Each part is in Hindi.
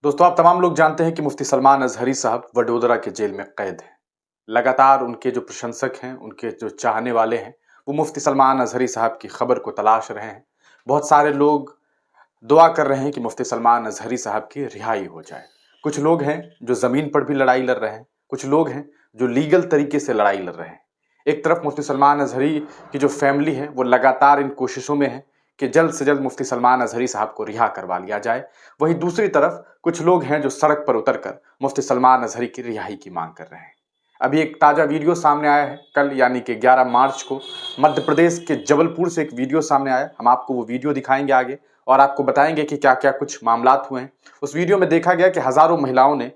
दोस्तों, आप तमाम लोग जानते हैं कि मुफ्ती सलमान अजहरी साहब वडोदरा के जेल में कैद हैं। लगातार उनके जो प्रशंसक हैं, उनके जो चाहने वाले हैं, वो मुफ्ती सलमान अजहरी साहब की खबर को तलाश रहे हैं। बहुत सारे लोग दुआ कर रहे हैं कि मुफ्ती सलमान अजहरी साहब की रिहाई हो जाए। कुछ लोग हैं जो ज़मीन पर भी लड़ाई लड़ रहे हैं, कुछ लोग हैं जो लीगल तरीके से लड़ाई लड़ रहे हैं। एक तरफ मुफ्ती सलमान अजहरी की जो फैमिली है वो लगातार इन कोशिशों में है कि जल्द से जल्द मुफ्ती सलमान अजहरी साहब को रिहा करवा लिया जाए। वहीं दूसरी तरफ कुछ लोग हैं जो सड़क पर उतरकर मुफ्ती सलमान अजहरी की रिहाई की मांग कर रहे हैं। अभी एक ताज़ा वीडियो सामने आया है, कल यानी कि 11 मार्च को मध्य प्रदेश के जबलपुर से एक वीडियो सामने आया। हम आपको वो वीडियो दिखाएंगे आगे और आपको बताएंगे कि क्या क्या कुछ मामलात हुए हैं। उस वीडियो में देखा गया कि हजारों महिलाओं ने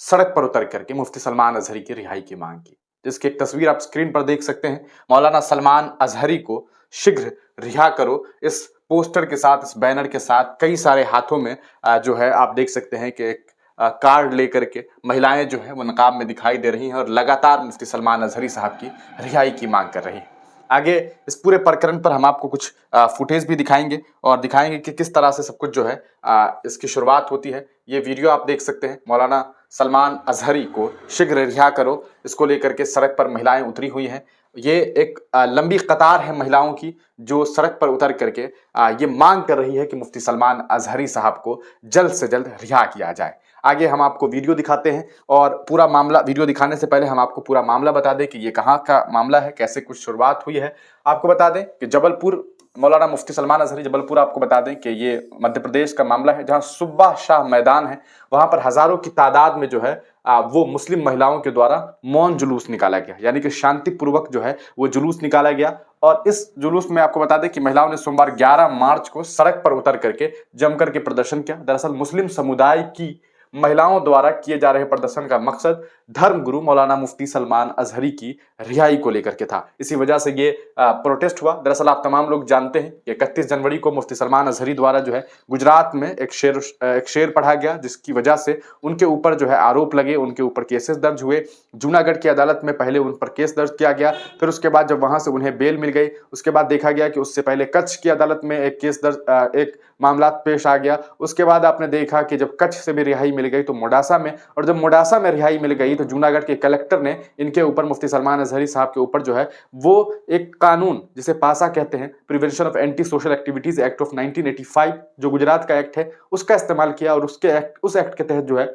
सड़क पर उतर करके मुफ्ती सलमान अजहरी की रिहाई की मांग की, जिसकी एक तस्वीर आप स्क्रीन पर देख सकते हैं। मौलाना सलमान अजहरी को शीघ्र रिहा करो, इस पोस्टर के साथ, इस बैनर के साथ कई सारे हाथों में जो है आप देख सकते हैं कि एक कार्ड लेकर के महिलाएं जो है वो नकाब में दिखाई दे रही हैं और लगातार मुफ्ती सलमान अजहरी साहब की रिहाई की मांग कर रही हैं। आगे इस पूरे प्रकरण पर हम आपको कुछ फुटेज भी दिखाएंगे और दिखाएंगे कि किस तरह से सब कुछ जो है इसकी शुरुआत होती है। ये वीडियो आप देख सकते हैं। मौलाना सलमान अजहरी को शीघ्र रिहा करो, इसको लेकर के सड़क पर महिलाएं उतरी हुई हैं। ये एक लंबी कतार है महिलाओं की जो सड़क पर उतर करके ये मांग कर रही है कि मुफ्ती सलमान अजहरी साहब को जल्द से जल्द रिहा किया जाए। आगे हम आपको वीडियो दिखाते हैं और पूरा मामला, वीडियो दिखाने से पहले हम आपको पूरा मामला बता दें कि ये कहाँ का मामला है, कैसे कुछ शुरुआत हुई है। आपको बता दें कि जबलपुर, मौलाना मुफ्ती सलमान अजहरी जबलपुर, आपको बता दें कि ये मध्य प्रदेश का मामला है, जहां सुब्बा शाह मैदान है, वहां पर हजारों की तादाद में जो है वो मुस्लिम महिलाओं के द्वारा मौन जुलूस निकाला गया, यानी कि शांतिपूर्वक जो है वो जुलूस निकाला गया। और इस जुलूस में आपको बता दें कि महिलाओं ने सोमवार 11 मार्च को सड़क पर उतर करके जम करके प्रदर्शन किया। दरअसल मुस्लिम समुदाय की महिलाओं द्वारा किए जा रहे प्रदर्शन का मकसद धर्मगुरु मौलाना मुफ्ती सलमान अजहरी की रिहाई को लेकर के था। इसी वजह से ये प्रोटेस्ट हुआ। दरअसल आप तमाम लोग जानते हैं कि 31 जनवरी को मुफ्ती सलमान अजहरी द्वारा जो है गुजरात में एक शेर पढ़ा गया, जिसकी वजह से उनके ऊपर जो है आरोप लगे, उनके ऊपर केसेस दर्ज हुए। जूनागढ़ की अदालत में पहले उन पर केस दर्ज किया गया, फिर उसके बाद जब वहां से उन्हें बेल मिल गई, उसके बाद देखा गया कि उससे पहले कच्छ की अदालत में एक केस दर्ज, एक मामला पेश आ गया। उसके बाद आपने देखा कि जब कच्छ से भी रिहाई मिल गई तो मोडासा में, और जब मोडासा में रिहाई मिल गई तो जूनागढ़ के कलेक्टर ने इनके ऊपर, मुफ्ती सलमान अजहरी साहब के ऊपर जो है वो एक कानून जिसे पासा कहते हैं, prevention of anti social activities act of 1985, जो गुजरात का एक्ट है, उसका इस्तेमाल किया और उस एक्ट के तहत जो है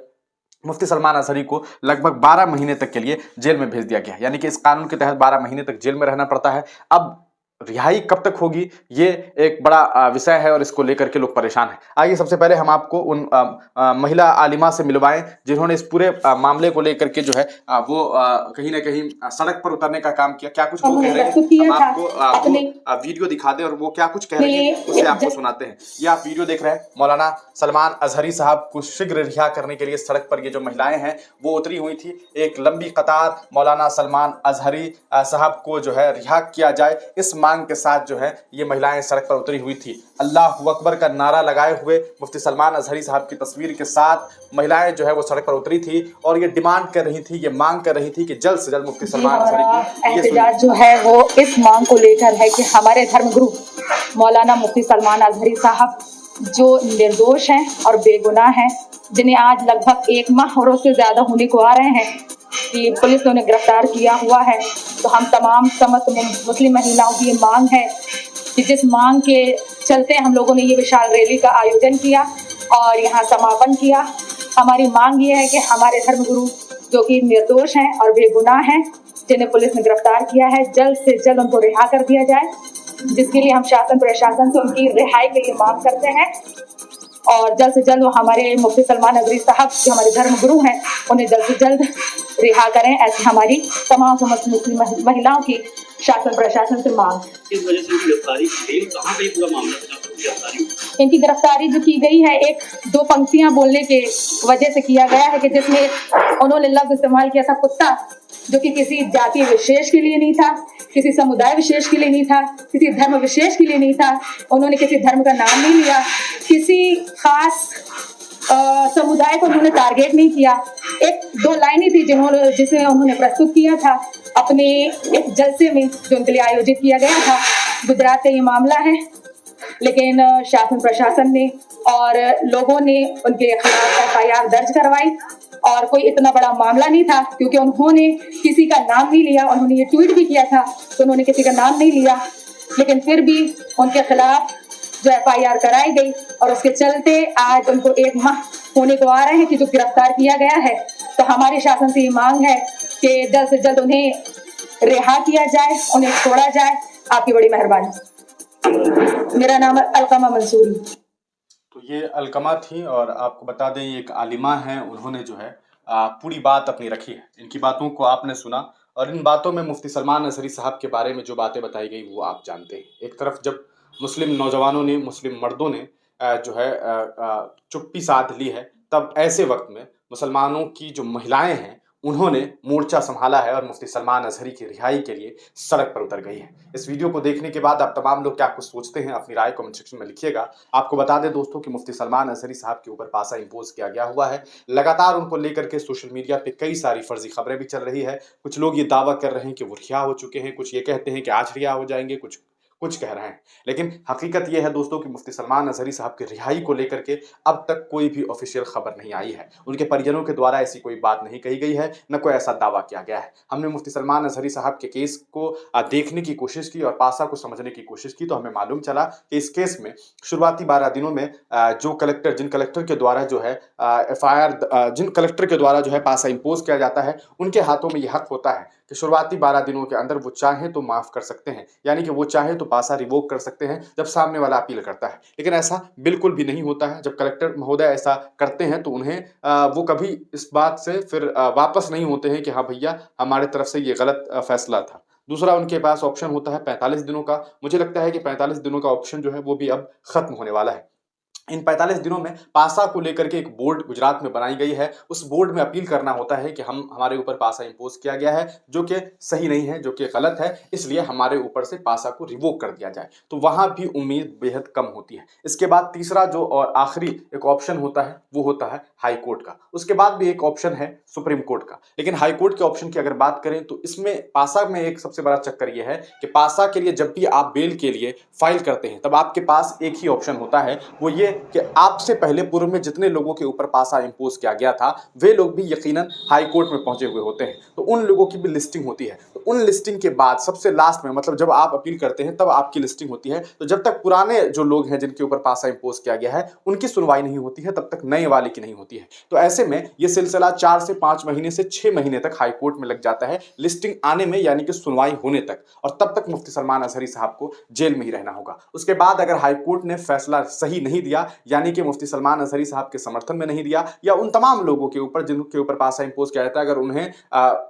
मुफ्ती सलमान अजहरी को लगभग 12 महीने तक के लिए जेल में भेज दिया गया। यानी कि इस कानून के तहत 12 महीने तक जेल में रहना पड़ता है। अब रिहाई कब तक होगी, ये एक बड़ा विषय है और इसको लेकर के लोग परेशान हैं। आइए सबसे पहले हम आपको उन महिला आलिमा से मिलवाएं जिन्होंने इस पूरे मामले को लेकर के जो है वो कहीं ना कहीं सड़क पर उतरने का काम किया। क्या कुछ वो कह रहे हैं, हम आपको वीडियो दिखा दें और वो क्या कुछ कह रहे हैं उसे आपको सुनाते हैं। ये आप वीडियो देख रहे हैं। मौलाना सलमान अजहरी साहब को शीघ्र रिहा करने के लिए सड़क पर ये जो महिलाएं हैं वो उतरी हुई थी। एक लंबी कतार मौलाना सलमान अजहरी साहब को जो है रिहा किया जाए, इस मांग के साथ जो है ये महिलाएं सड़क पर उतरी हुई थी। अल्लाह अकबर का नारा लगाए हुए मुफ्ती सलमान अजहरी साहब की तस्वीर के साथ महिलाएं जो है वो सड़क पर उतरी थी और ये डिमांड कर रही थी, ये मांग कर रही थी कि जल्द से जल्द मुफ्ती सलमान अजहरी की एहतजाज जो है वो इस मांग को लेकर है कि हमारे धर्मगुरु मौलाना मुफ्ती सलमान अजहरी साहब जो निर्दोष हैं और बेगुनाह हैं, जिन्हें आज लगभग 1 माह और उससे ज्यादा होने को आ रहे हैं कि पुलिस ने उन्हें गिरफ्तार किया हुआ है, तो हम तमाम समस्त मुस्लिम महिलाओं की ये मांग है कि जिस मांग के चलते हम लोगों ने ये विशाल रैली का आयोजन किया और यहाँ समापन किया। हमारी मांग ये है कि हमारे धर्मगुरु जो कि निर्दोष हैं और बेगुनाह हैं, जिन्हें पुलिस ने गिरफ्तार किया है, जल्द से जल्द उनको रिहा कर दिया जाए, जिसके लिए हम शासन प्रशासन से उनकी रिहाई के लिए मांग करते हैं और जल्द से जल्द वो हमारे मुफ्ती सलमान अजहरी साहब जो हमारे धर्मगुरु हैं उन्हें जल्द से जल्द रिहा करें। ऐसी हमारी तमाम समस्त मुस्लिम महिलाओं की शासन प्रशासन से मांग। इस वजह से गिरफ्तारी कहाँ पे पूरा मामला इनकी गिरफ्तारी जो की गई है, 1-2 पंक्तियां बोलने के वजह से किया गया है कि जिसमें उन्होंने लफ्ज इस्तेमाल किया था कुत्ता, जो कि किसी जाति विशेष के लिए नहीं था, किसी समुदाय विशेष के लिए नहीं था, किसी धर्म विशेष के लिए नहीं था। उन्होंने किसी धर्म का नाम नहीं लिया, किसी खास समुदाय को उन्होंने टारगेट नहीं किया। 1-2 लाइनें थी जिसे उन्होंने प्रस्तुत किया था अपने एक जलसे में जो उनके लिए आयोजित किया गया था। गुजरात का ये मामला है, लेकिन शासन प्रशासन ने और लोगों ने उनके खिलाफ FIR दर्ज करवाई और कोई इतना बड़ा मामला नहीं था क्योंकि उन्होंने किसी का नाम नहीं लिया। उन्होंने ये ट्वीट भी किया था तो उन्होंने किसी का नाम नहीं लिया, लेकिन फिर भी उनके खिलाफ जो FIR कराई गई और उसके चलते आज उनको 1 माह होने को आ रहे हैं कि जो गिरफ्तार किया गया है। तो हमारी शासन से ये मांग है कि जल्द से जल्द उन्हें रिहा किया जाए, उन्हें छोड़ा जाए। आपकी बड़ी मेहरबानी। मेरा नाम है अलकमा मंसूरी। तो ये अलकमा थी और आपको बता दें ये एक आलिमा हैं, उन्होंने जो है पूरी बात अपनी रखी है। इनकी बातों को आपने सुना और इन बातों में मुफ्ती सलमान अज़हरी साहब के बारे में जो बातें बताई गई वो आप जानते हैं। एक तरफ जब मुस्लिम नौजवानों ने, मुस्लिम मर्दों ने जो है चुप्पी साध ली है, तब ऐसे वक्त में मुसलमानों की जो महिलाएं हैं उन्होंने मोर्चा संभाला है और मुफ्ती सलमान अज़हरी की रिहाई के लिए सड़क पर उतर गई है। इस वीडियो को देखने के बाद आप तमाम लोग क्या कुछ सोचते हैं, अपनी राय कमेंट सेक्शन में लिखिएगा। आपको बता दें दोस्तों कि मुफ्ती सलमान अज़हरी साहब के ऊपर पासा इंपोज किया गया हुआ है। लगातार उनको लेकर के सोशल मीडिया पे कई सारी फर्जी खबरें भी चल रही है। कुछ लोग ये दावा कर रहे हैं कि वो रिहा हो चुके हैं, कुछ ये कहते हैं कि आज रिहा हो जाएंगे, कुछ कह रहे हैं। लेकिन हकीकत यह है दोस्तों कि मुफ्ती सलमान अज़हरी साहब की रिहाई को लेकर के अब तक कोई भी ऑफिशियल खबर नहीं आई है। उनके परिजनों के द्वारा ऐसी कोई बात नहीं कही गई है, न कोई ऐसा दावा किया गया है। हमने मुफ्ती सलमान अज़हरी साहब के केस को देखने की कोशिश की और पासा को समझने की कोशिश की तो हमें मालूम चला कि इस केस में शुरुआती 12 दिनों में जिन कलेक्टर के द्वारा जो है FIR, जिन कलेक्टर के द्वारा जो है पासा इंपोज किया जाता है, उनके हाथों में यह हक होता है कि शुरुआती 12 दिनों के अंदर वो चाहे तो माफ कर सकते हैं, यानी कि वो चाहे तो पासा रिवोक कर सकते हैं जब सामने वाला अपील करता है। लेकिन ऐसा बिल्कुल भी नहीं होता है। जब कलेक्टर महोदय ऐसा करते हैं तो उन्हें वो कभी इस बात से फिर वापस नहीं होते हैं कि हाँ भैया हमारे तरफ से ये गलत फैसला था। दूसरा उनके पास ऑप्शन होता है 45 दिनों का। मुझे लगता है कि 45 दिनों का ऑप्शन जो है वो भी अब खत्म होने वाला है। इन 45 दिनों में पासा को लेकर के एक बोर्ड गुजरात में बनाई गई है। उस बोर्ड में अपील करना होता है कि हमारे ऊपर पासा इंपोज किया गया है जो कि सही नहीं है, जो कि गलत है, इसलिए हमारे ऊपर से पासा को रिवोक कर दिया जाए। तो वहां भी उम्मीद बेहद कम होती है। इसके बाद तीसरा जो और आखिरी एक ऑप्शन होता है वो होता है हाई कोर्ट का। उसके बाद भी एक ऑप्शन है सुप्रीम कोर्ट का। लेकिन हाई कोर्ट के ऑप्शन की अगर बात करें तो इसमें पासा में एक सबसे बड़ा चक्कर यह है कि पासा के लिए जब भी आप बेल के लिए फाइल करते हैं तब आपके पास एक ही ऑप्शन होता है, वो ये कि आपसे पहले पूर्व में जितने लोगों के ऊपर पासा इंपोज किया गया था वे लोग भी यकीनन हाई कोर्ट में पहुंचे हुए होते हैं। तो उन लोगों की भी लिस्टिंग होती है। तो उन लिस्टिंग के बाद सबसे लास्ट में, मतलब जब आप अपील करते हैं तब आपकी लिस्टिंग होती है। तो जब तक पुराने जो लोग हैं जिनके ऊपर पासा इंपोज किया गया है उनकी सुनवाई नहीं होती है, तब तक नए वाले की नहीं होती है। तो ऐसे में यह सिलसिला 4 से 5 महीने से 6 महीने तक हाई कोर्ट में लग जाता है लिस्टिंग आने में, यानी कि सुनवाई होने तक। और तब तक मुफ्ती सलमान अज़हरी साहब को जेल में ही रहना होगा। उसके बाद अगर हाई कोर्ट ने फैसला सही नहीं दिया, यानी कि मुफ्ती सलमान अज़हरी साहब के समर्थन में नहीं दिया, या उन तमाम लोगों के ऊपर जिनके ऊपर पासा इंपोज किया जाता है अगर उन्हें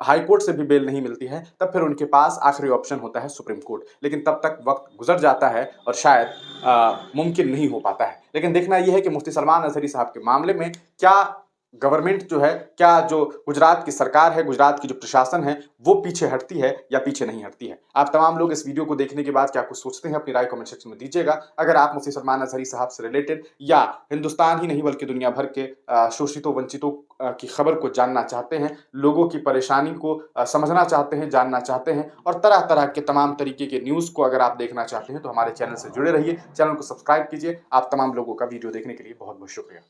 हाई कोर्ट से भी बेल नहीं मिलती है, तब फिर उनके पास आखिरी ऑप्शन होता है सुप्रीम कोर्ट। लेकिन तब तक वक्त गुजर जाता है और शायद मुमकिन नहीं हो पाता है। लेकिन देखना यह है कि मुफ्ती सलमान अज़हरी साहब के मामले में क्या गवर्नमेंट जो है, क्या जो गुजरात की सरकार है, गुजरात की जो प्रशासन है, वो पीछे हटती है या पीछे नहीं हटती है। आप तमाम लोग इस वीडियो को देखने के बाद क्या कुछ सोचते हैं, अपनी राय कमेंट सेक्शन में दीजिएगा। अगर आप मुफ्ती सलमान अज़हरी साहब से रिलेटेड या हिंदुस्तान ही नहीं बल्कि दुनिया भर के शोषितों वंचितों की खबर को जानना चाहते हैं, लोगों की परेशानी को समझना चाहते हैं, जानना चाहते हैं, और तरह तरह के तमाम तरीके के न्यूज़ को अगर आप देखना चाहते हैं तो हमारे चैनल से जुड़े रहिए। चैनल को सब्सक्राइब कीजिए। आप तमाम लोगों का वीडियो देखने के लिए बहुत बहुत शुक्रिया।